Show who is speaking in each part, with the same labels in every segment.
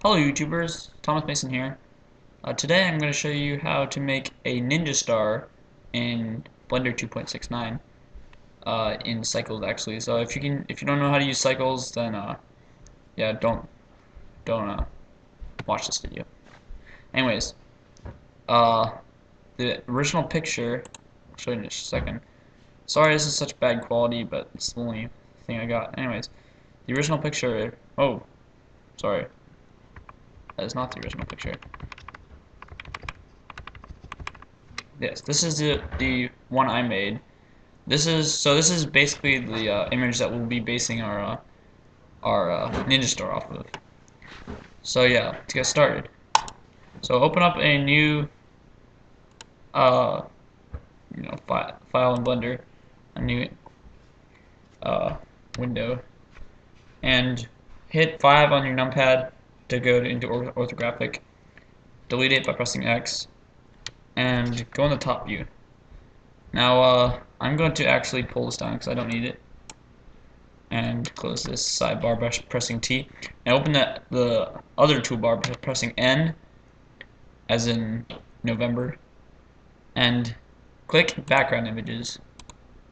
Speaker 1: Hello YouTubers, Thomas Mason here. Today I'm going to show you how to make a ninja star in Blender 2.69 in Cycles actually. So if you don't know how to use Cycles, then yeah, don't watch this video. Anyways, uh, the original picture, I'll show you in just a second. Sorry this is such bad quality, but it's the only thing I got. Anyways, the original picture. Oh, sorry. That is not the original picture. Yes, this is the one I made. This is basically the image that we'll be basing our Ninja Star off of. So yeah, let's get started. So open up a new uh file in Blender, a new uh window, and hit 5 on your numpad to go into orthographic. Delete it by pressing X, and go in the top view. Now I'm going to actually pull this down because I don't need it, and close this sidebar by pressing T, and open the other toolbar by pressing N, as in November, and click background images,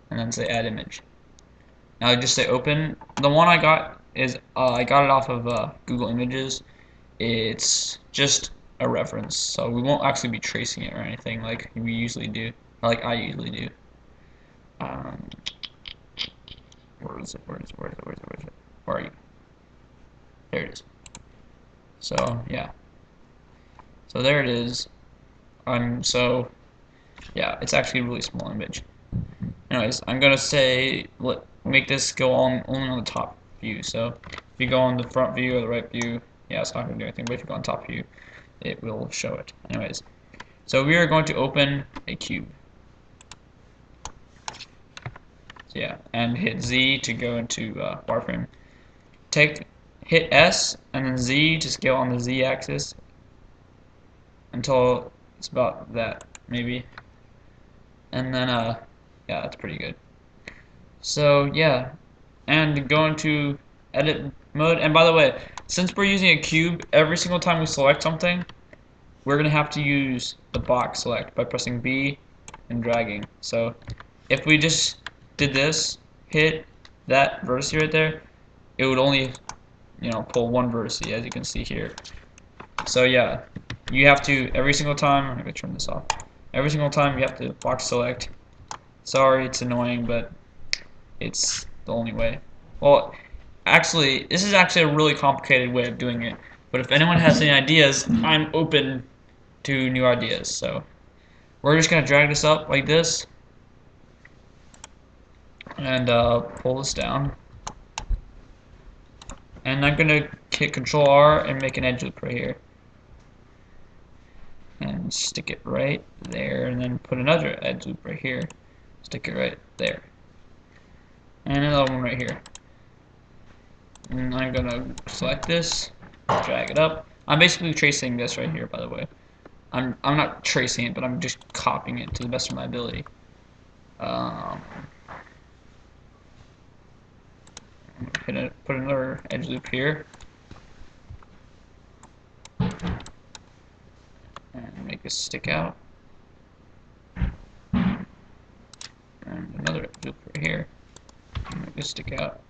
Speaker 1: and then say add image. Now just say open. The one I got is I got it off of Google Images. It's just a reference, so we won't actually be tracing it or anything like we usually do, or like I usually do. Where is it? Where is it? Where is it? Where is it? Where is it? Where are you? There it is. So yeah. So there it is. So yeah, it's actually a really small image. Anyways, I'm gonna say make this go on only on the top view. So if you go on the front view or the right view, yeah, it's not gonna do anything. But if you go on top view, it will show it. Anyways, so we are going to open a cube. So yeah, and hit Z to go into wireframe. Hit S and then Z to scale on the Z axis until it's about that maybe, and then yeah, that's pretty good. So yeah, and go into edit mode. And by the way, since we're using a cube, every single time we select something, we're gonna have to use the box select by pressing B and dragging. So if we just did this, hit that vertice right there, it would only pull one vertice, as you can see here. So yeah, you have to every single time. I'm gonna turn this off. Every single time you have to box select. Sorry, it's annoying, but it's the only way. Well, actually, this is actually a really complicated way of doing it. But if anyone has any ideas, I'm open to new ideas. So we're just gonna drag this up like this, and pull this down. And I'm gonna hit Control R and make an edge loop right here, and stick it right there, and then put another edge loop right here, stick it right there, and another one right here. And I'm gonna select this, drag it up. I'm basically tracing this right here, by the way. I'm not tracing it, but I'm just copying it to the best of my ability. Put another edge loop here, and make this stick out, and another edge loop right here, and make this stick out.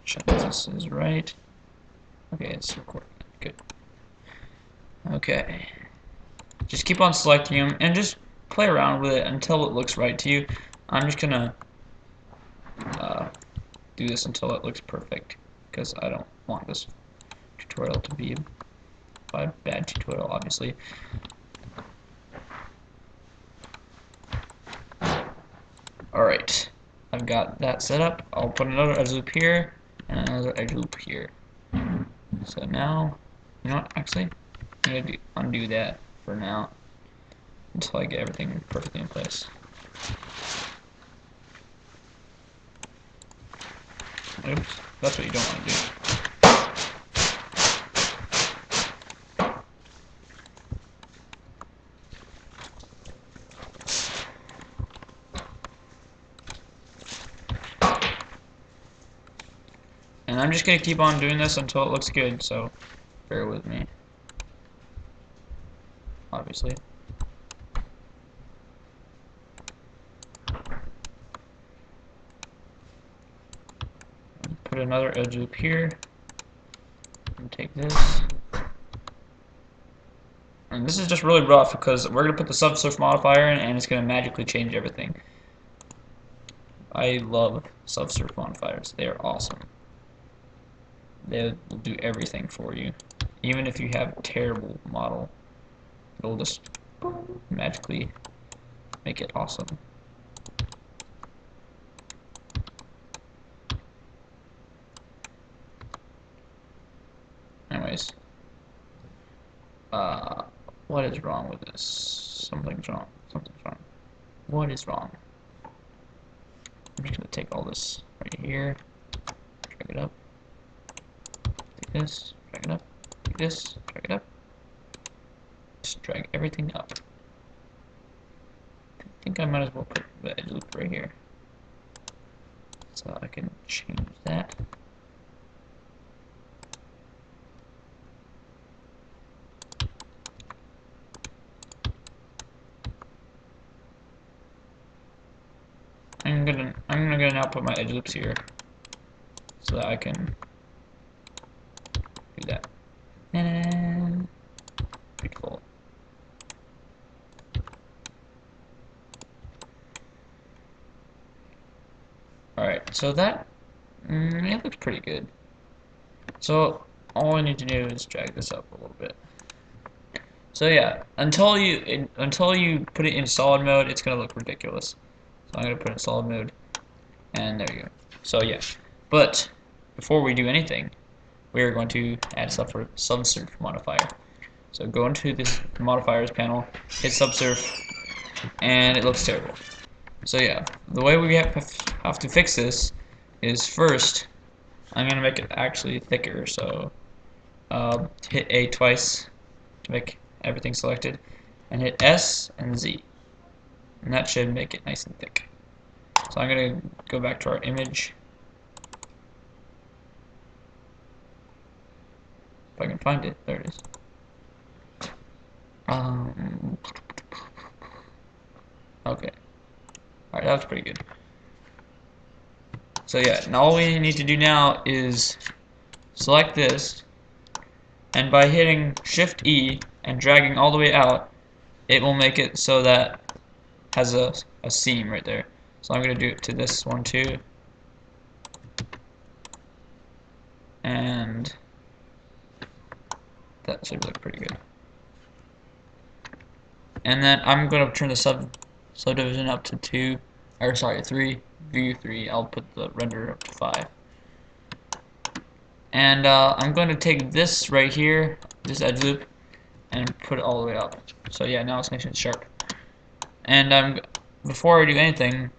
Speaker 1: Check this is right. Okay, it's recording. Good. Okay. Just keep on selecting them and just play around with it until it looks right to you. I'm just gonna do this until it looks perfect, because I don't want this tutorial to be a bad tutorial, obviously. Alright, I've got that set up. I'll put another edge loop here and another edge loop here. So now, you know what, actually, I'm going to undo that for now until I get everything perfectly in place. Oops, that's what you don't want to do. And I'm just gonna keep on doing this until it looks good, so bear with me. Obviously. Put another edge loop here. And take this. And this is just really rough because we're gonna put the subsurf modifier in and it's gonna magically change everything. I love subsurf modifiers. They are awesome. They will do everything for you. Even if you have a terrible model, it'll just magically make it awesome. Anyways, what is wrong with this? Something's wrong. Something's wrong. What is wrong? I'm just gonna take all this right here, drag it up, take this, drag it up, take this, drag it up, just drag everything up. I think I might as well put the edge loop right here, so I can change that. I'm gonna now put my edge loops here so that I can do that. And beautiful. Alright, so that it looks pretty good. So all I need to do is drag this up a little bit. So yeah, until you put it in solid mode, it's gonna look ridiculous. So I'm gonna put it in solid mode, and there you go. So yeah, but before we do anything, we are going to add subsurf modifier. So go into this modifiers panel, hit subsurf, and it looks terrible. So yeah, the way we have to fix this is first, I'm gonna make it actually thicker. So hit A twice to make everything selected, and hit S and Z. And that should make it nice and thick. So I'm going to go back to our image. If I can find it. There it is. Okay. Alright, that was pretty good. So yeah, and all we need to do now is select this, and by hitting Shift E and dragging all the way out, it will make it so that has a seam right there. So I'm going to do it to this one too. And that should look pretty good. And then I'm going to turn the subdivision up to 3, view 3. I'll put the render up to 5. And I'm going to take this right here, this edge loop, and put it all the way up. So yeah, now it's nice and sharp. And before I do anything,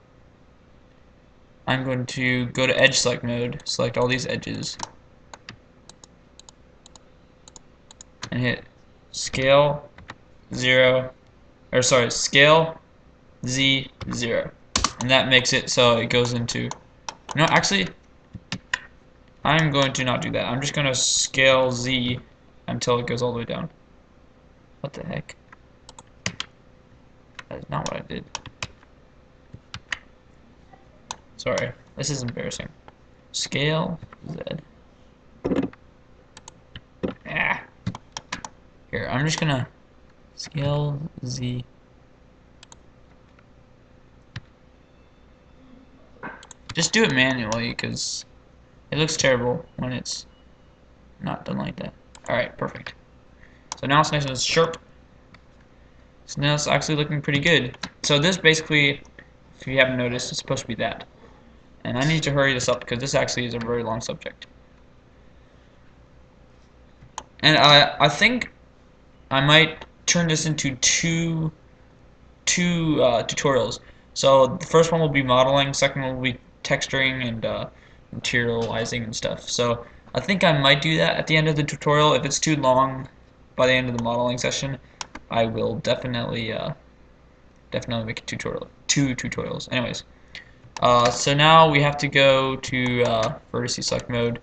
Speaker 1: I'm going to go to edge select mode, select all these edges, and hit scale scale Z0, and that makes it so it goes into. No, actually, I'm going to not do that. I'm just going to scale Z until it goes all the way down. What the heck? That is not what I did. Sorry, this is embarrassing. Scale Z. Ah. Here, I'm just gonna scale Z. Just do it manually because it looks terrible when it's not done like that. Alright, perfect. So now it's nice and sharp. So now it's actually looking pretty good. So this basically, if you haven't noticed, it's supposed to be that. And I need to hurry this up because this actually is a very long subject. And I think I might turn this into two tutorials. So the first one will be modeling, second one will be texturing and materializing and stuff. So I think I might do that at the end of the tutorial. If it's too long by the end of the modeling session, I will definitely make a tutorial, 2 tutorials. Anyways, so now we have to go to vertice select mode,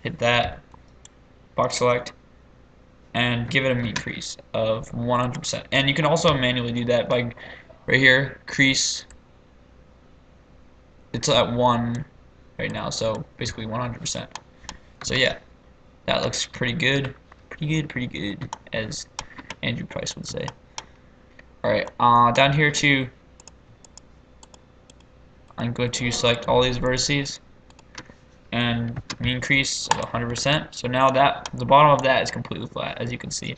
Speaker 1: hit that, box select, and give it a mean crease of 100%. And you can also manually do that by right here, crease. It's at 1 right now, so basically 100%. So yeah, that looks pretty good, pretty good, as Andrew Price would say. All right, down here too, I'm going to select all these vertices and mean crease of 100%. So now that the bottom of that is completely flat, as you can see.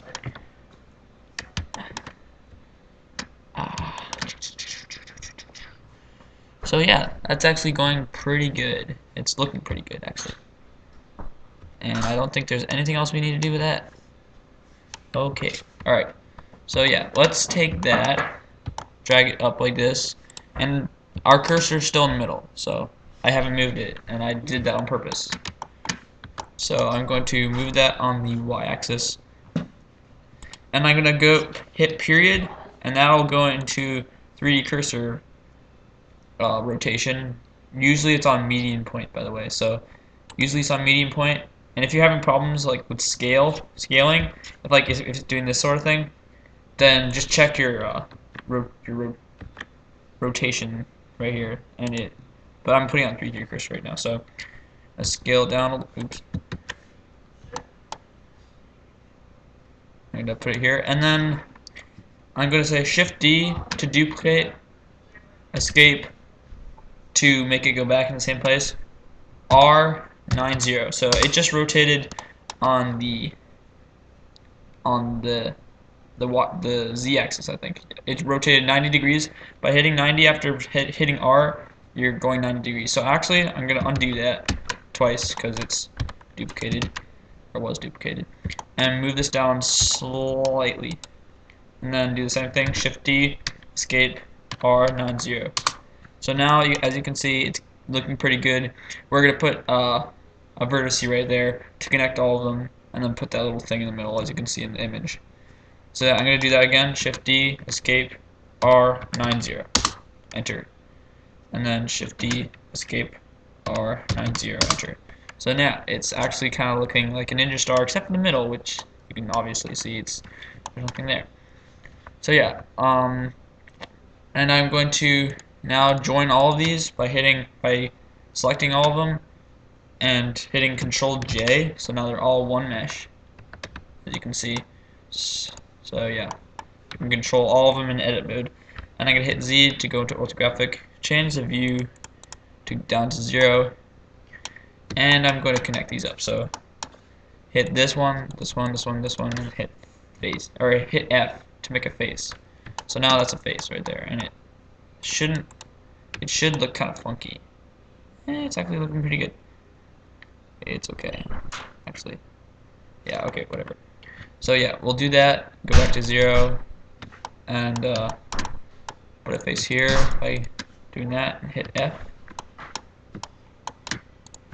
Speaker 1: So yeah, that's actually going pretty good. It's looking pretty good actually. And I don't think there's anything else we need to do with that. Okay, alright. So yeah, let's take that, drag it up like this, and our cursor's still in the middle, so I haven't moved it, and I did that on purpose. So I'm going to move that on the y-axis, and I'm going to go hit period, and that'll go into 3D cursor rotation. Usually it's on median point, by the way, so usually it's on median point. And if you're having problems like with scaling, if it's doing this sort of thing, then just check your rotation right here, and but I'm putting on 3D cursor right now, so let's scale down. Oops. I'm gonna put it here, and then I'm gonna say Shift D to duplicate, Escape to make it go back in the same place, R90. So it just rotated on the z-axis. I think it rotated 90 degrees. By hitting 90 after hitting R, you're going 90 degrees. So actually, I'm gonna undo that twice because it's duplicated, or was duplicated, and move this down slightly, and then do the same thing. Shift D, Escape, R90. So now, as you can see, it's looking pretty good. We're gonna put a vertex right there to connect all of them, and then put that little thing in the middle, as you can see in the image. So I'm going to do that again. Shift D, Escape, R90, enter, and then Shift D, Escape, R90, enter. So now it's actually kind of looking like a ninja star, except in the middle, which you can obviously see there's nothing there. So yeah, and I'm going to now join all of these by selecting all of them and hitting Control J. So now they're all one mesh, as you can see. So yeah, you can control all of them in edit mode. And I'm going to hit Z to go into orthographic, change the view down to 0, and I'm going to connect these up. So hit this one, this one, this one, this one, and hit face, or hit F to make a face. So now that's a face right there, and it should look kind of funky. It's actually looking pretty good. It's okay, actually. Yeah, okay, whatever. So yeah, we'll do that, go back to 0, and put a face here by doing that, and hit F.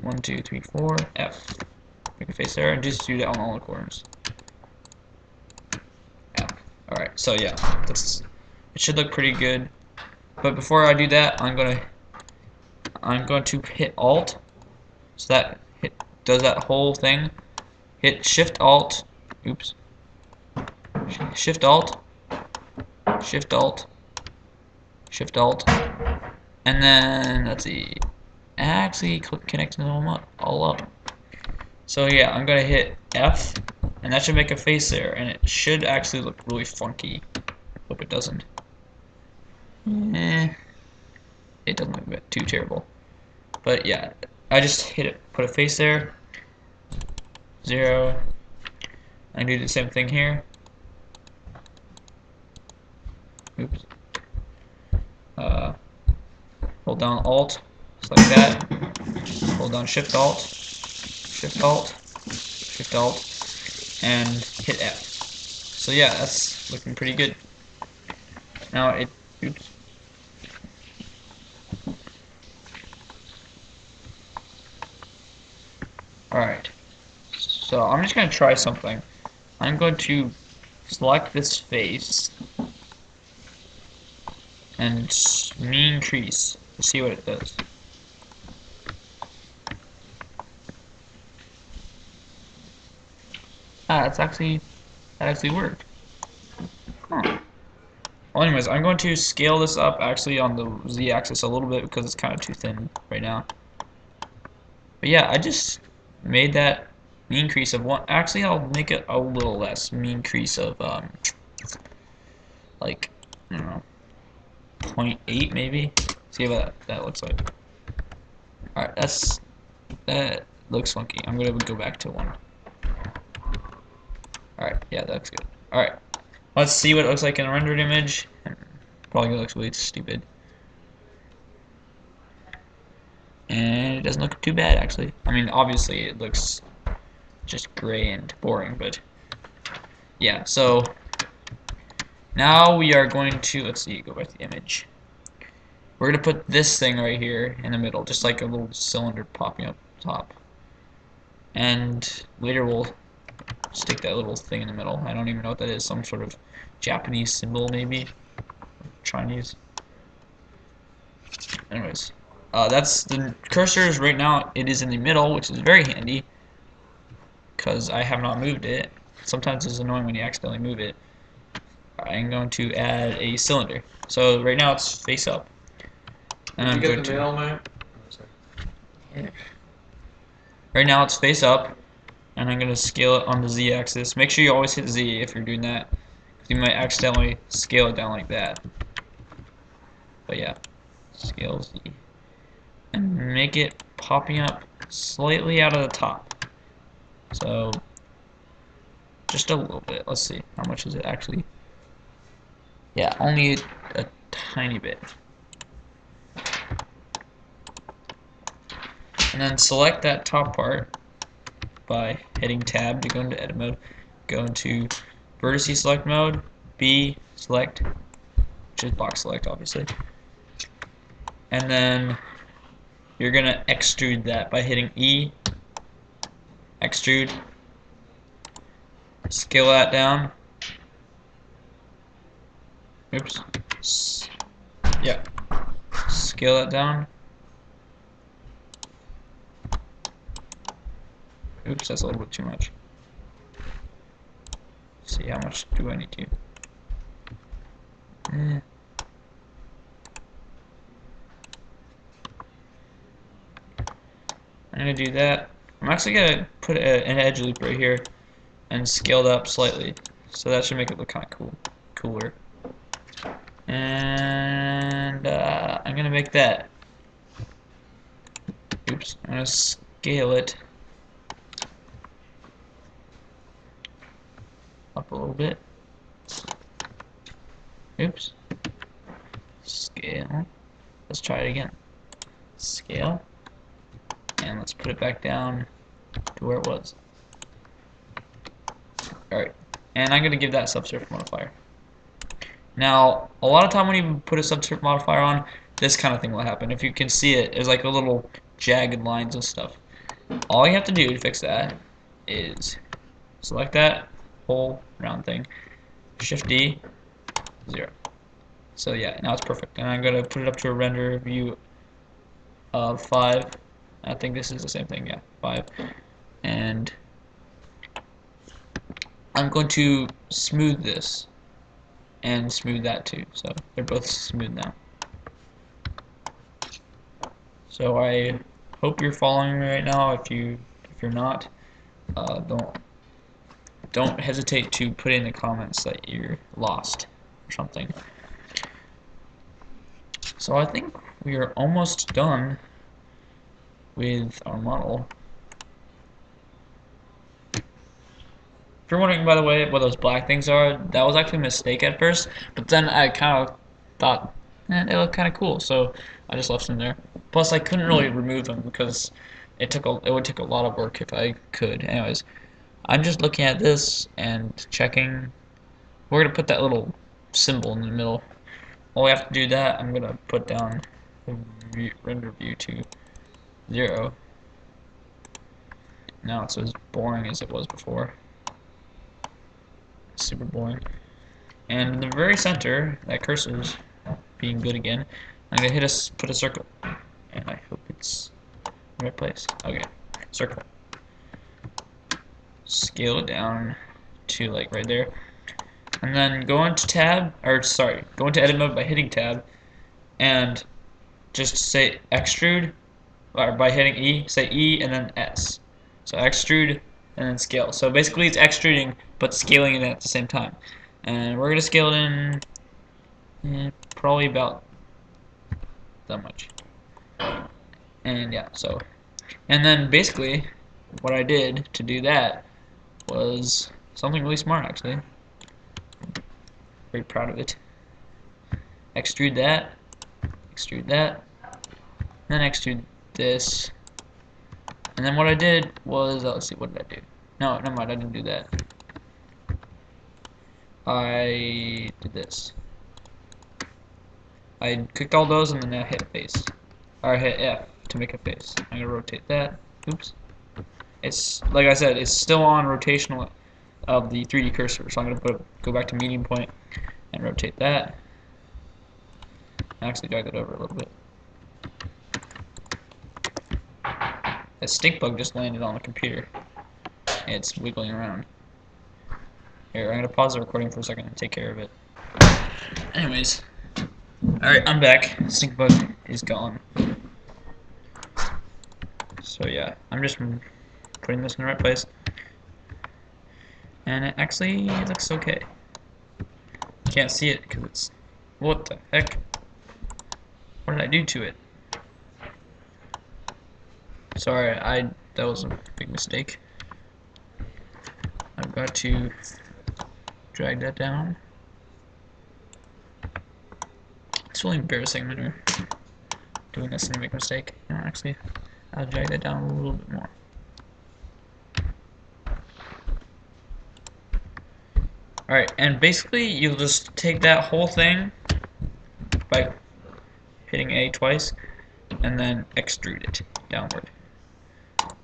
Speaker 1: 1, 2, 3, 4, F. Make a face there, and just do that on all the corners. F. Alright, so yeah, it should look pretty good. But before I do that, I'm going to hit Alt, so that does that whole thing. Hit Shift Alt, oops, Shift Alt, Shift Alt, Shift Alt, and then let's see, actually connecting them all up. So yeah, I'm gonna hit F, and that should make a face there, and it should actually look really funky. Hope it doesn't. It doesn't look too terrible, but yeah, I just hit it, put a face there. 0. I do the same thing here. Oops. Hold down Alt, just like that. Hold down Shift Alt, Shift Alt, Shift Alt, and hit F. So yeah, that's looking pretty good. Now oops. Alright. So I'm just going to try something. I'm going to select this face and mean crease to see what it does. yeah, that actually worked. Huh. Well, anyways, I'm going to scale this up actually on the Z-axis a little bit because it's kind of too thin right now. But yeah, I just made that mean crease of one. Actually, I'll make it a little less. Mean crease of like, I don't know, 0.8 maybe. See what that looks like. All right, that looks funky. I'm gonna go back to 1. All right, yeah, that looks good. All right, let's see what it looks like in a rendered image. Probably looks really stupid. And it doesn't look too bad, actually. I mean, obviously, it looks just gray and boring, but yeah, so now we are going to, let's see, go back to the image. We're going to put this thing right here in the middle, just like a little cylinder popping up top. And later we'll stick that little thing in the middle. I don't even know what that is, some sort of Japanese symbol, maybe? Chinese. Anyways. That's the cursors right now. It is in the middle, which is very handy because I have not moved it. Sometimes it's annoying when you accidentally move it. I'm going to add a cylinder. So right now it's face up. And
Speaker 2: Did you get the mail, man?
Speaker 1: Yeah. Right now it's face up, and I'm going to scale it on the Z-axis. Make sure you always hit Z if you're doing that, because you might accidentally scale it down like that. But yeah, scale Z. And make it popping up slightly out of the top. So just a little bit. Let's see, how much is it actually? Yeah, only a tiny bit. And then select that top part by hitting tab to go into edit mode. Go into vertice select mode, B select, which is box select obviously. And then you're gonna extrude that by hitting E, extrude, scale that down. Oops. Yeah. Scale that down. Oops, that's a little bit too much. Let's see, how much do I need to? I'm gonna do that. I'm actually gonna put an edge loop right here and scale it up slightly, so that should make it look kind of cooler. And I'm gonna make that. Oops, I'm gonna scale it up a little bit. Oops. Scale. Let's try it again. Scale. And let's put it back down to where it was. Alright. And I'm gonna give that subsurface modifier. Now, a lot of time when you put a subsurface modifier on, this kind of thing will happen. If you can see it, there's like a little jagged lines and stuff. All you have to do to fix that is select that whole round thing, Shift D, 0. So yeah, now it's perfect. And I'm gonna put it up to a render view of 5. I think this is the same thing, yeah, 5. And I'm going to smooth this and smooth that too, so they're both smooth now. So I hope you're following me right now. If you're not, don't hesitate to put in the comments that you're lost or something. So I think we are almost done with our model. If you're wondering, by the way, what those black things are, that was actually a mistake at first, but then I kind of thought, they look kind of cool, so I just left them there. Plus, I couldn't really remove them because it would take a lot of work if I could. Anyways, I'm just looking at this and checking. We're gonna put that little symbol in the middle. While we have to do that, I'm gonna put down the render view to 0. Now it's as boring as it was before. Super boring. And in the very center, that cursor's being good again. I'm gonna put a circle, and I hope it's in the right place. Okay, circle. Scale it down to like right there, and then go into tab, or sorry, go into edit mode by hitting tab, and just say extrude, or by hitting E, say E and then S. So extrude and then scale. So basically it's extruding but scaling it at the same time. And we're gonna scale it in probably about that much. And yeah, so, and then basically what I did to do that was something really smart actually. Very proud of it. Extrude that, then extrude this. And then what I did was, let's see, what did I do? No, never mind, I didn't do that. I did this. I clicked all those and then I hit face. Or I hit F to make a face. I'm gonna rotate that. Oops. It's, like I said, it's still on rotational of the 3D cursor, so I'm gonna go back to medium point and rotate that. Actually drag that over a little bit. A stink bug just landed on the computer. It's wiggling around. Here, I'm gonna pause the recording for a second and take care of it. Anyways, alright, I'm back. Stink bug is gone. So yeah, I'm just putting this in the right place. And it actually looks okay. Can't see it because it's... What the heck? What did I do to it? Sorry, that was a big mistake. I've got to drag that down. It's really embarrassing when you're doing this and you make a mistake. No, actually, I'll drag that down a little bit more. Alright, and basically you'll just take that whole thing by hitting A twice and then extrude it downward.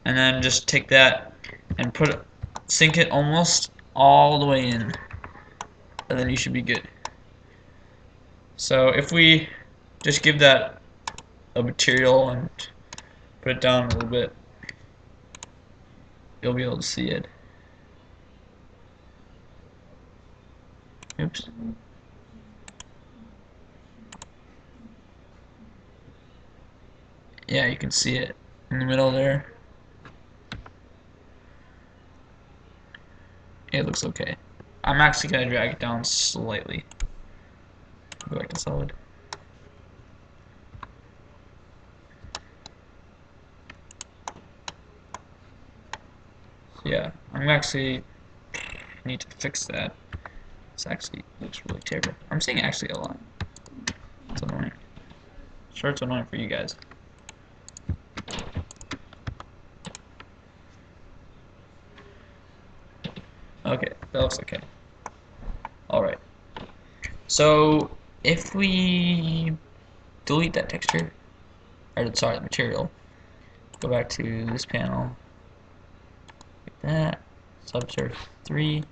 Speaker 1: And then just take that and sink it almost all the way in, and then you should be good. So if we just give that a material and put it down a little bit, you'll be able to see it. Oops. Yeah, you can see it in the middle there. It looks okay. I'm actually going to drag it down slightly. Go back to solid. So yeah, I'm actually need to fix that. This actually looks really terrible. I'm saying actually a lot. It's annoying. Sure, it's annoying for you guys. Okay, that looks okay. Alright. So, if we delete that texture, or sorry, the material, go back to this panel, like that, subsurface 3,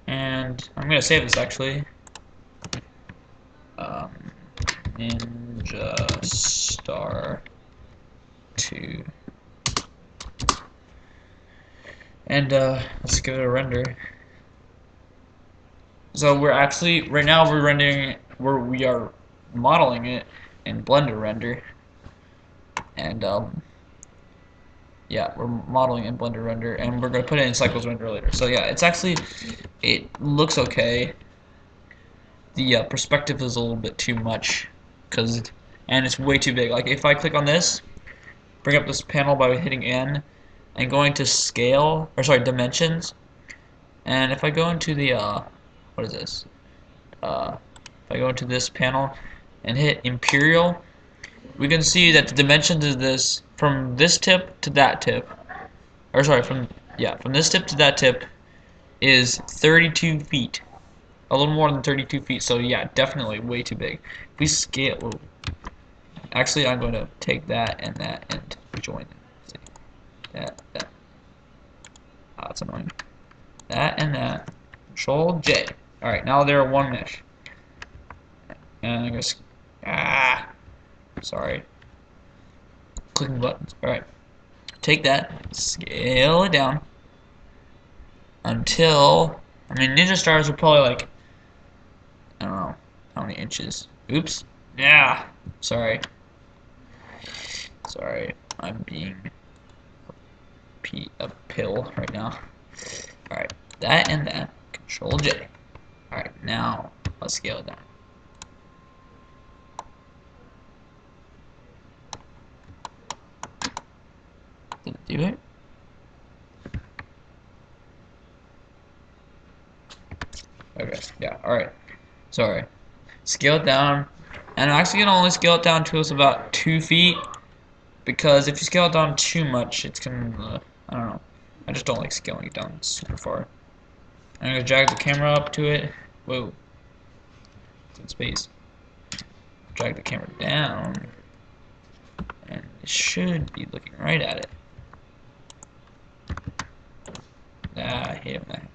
Speaker 1: and I'm going to save this actually. Ninja Star 2. And let's give it a render. So we're actually right now we're rendering we are modeling it in Blender render, and yeah, we're modeling in Blender render, and we're gonna put it in Cycles render later. So yeah, it looks okay. The perspective is a little bit too much, and it's way too big. Like if I click on this, bring up this panel by hitting N, and going to scale, or sorry, dimensions, and if I go into the what is this? If I go into this panel and hit Imperial, we can see that the dimensions of this from this tip to that tip, or sorry, from this tip to that tip is 32 feet, a little more than 32 feet. So yeah, definitely way too big. If we scale, actually, I'm going to take that and join it. That. Oh, that's annoying. That and that. Control J. Alright, now they're one mesh. And I'm gonna sorry. Clicking buttons. Alright. Take that, scale it down, until, I mean, Ninja Stars are probably like, I don't know how many inches. Oops. Yeah. Sorry. Sorry. I'm being a pill right now. Alright. That and that. Control J. Alright. Now, let's scale it down. Did it do it? Okay. Yeah. Alright. Sorry. Scale it down. And I'm actually gonna only scale it down to about 2 feet, because if you scale it down too much, it's gonna, I don't know. I just don't like scaling it down super far. I'm gonna drag the camera up to it. Whoa. It's in space. Drag the camera down, and it should be looking right at it. Ah, I hate when that happens.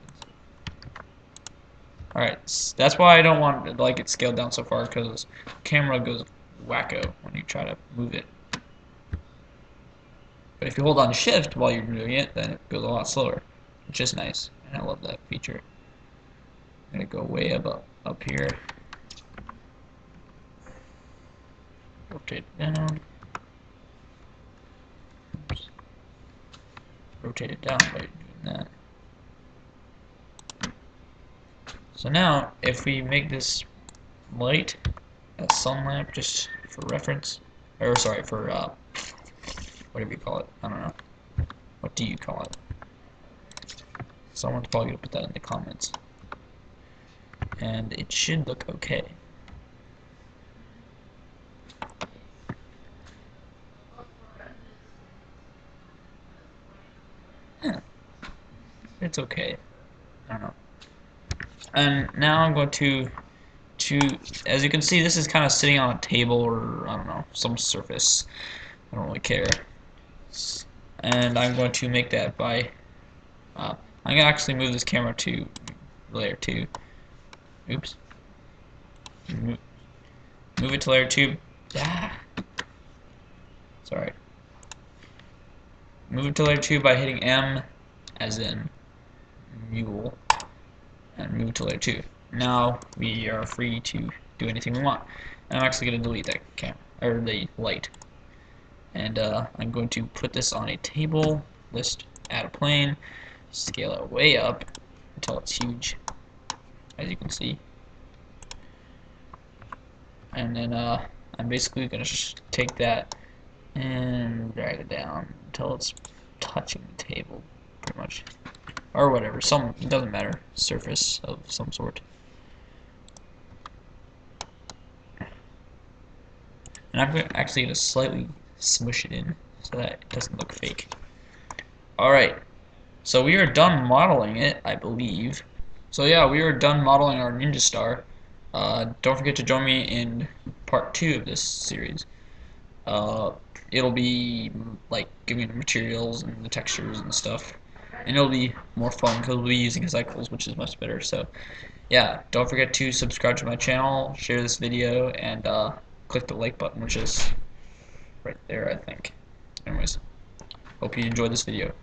Speaker 1: Alright, that's why I don't want it scaled down so far, because the camera goes wacko when you try to move it. But if you hold on shift while you're doing it, then it goes a lot slower, which is nice, and I love that feature. I'm gonna go way up here. Rotate it down. Oops. Rotate it down by doing that. So now, if we make this light a sun lamp, just for reference, or sorry, for whatever you call it, I don't know. What do you call it? Someone's probably gonna put that in the comments. And it should look okay. Yeah, it's okay. I don't know. And now I'm going to, as you can see, this is kind of sitting on a table or, I don't know, some surface. I don't really care. And I'm going to make that by, I'm going to actually move this camera to layer 2. Oops. Move it to layer 2. Ah. Sorry. Move it to layer 2 by hitting M, as in mule, and move it to layer 2. Now we are free to do anything we want. And I'm actually going to delete that camera, or the light. And I'm going to put this on a table, list, add a plane, scale it way up until it's huge, as you can see. And then I'm basically going to just take that and drag it down until it's touching the table, pretty much. Or whatever, it doesn't matter, surface of some sort. And I'm actually going to slightly smush it in so that it doesn't look fake. Alright, so we are done modeling it, I believe. So yeah, we are done modeling our Ninja Star. Don't forget to join me in part 2 of this series. It'll be like giving the materials and the textures and stuff, and it'll be more fun because we'll be using cycles, which is much better. So yeah, don't forget to subscribe to my channel, share this video, and click the like button, which is right there, I think. Anyways, hope you enjoyed this video.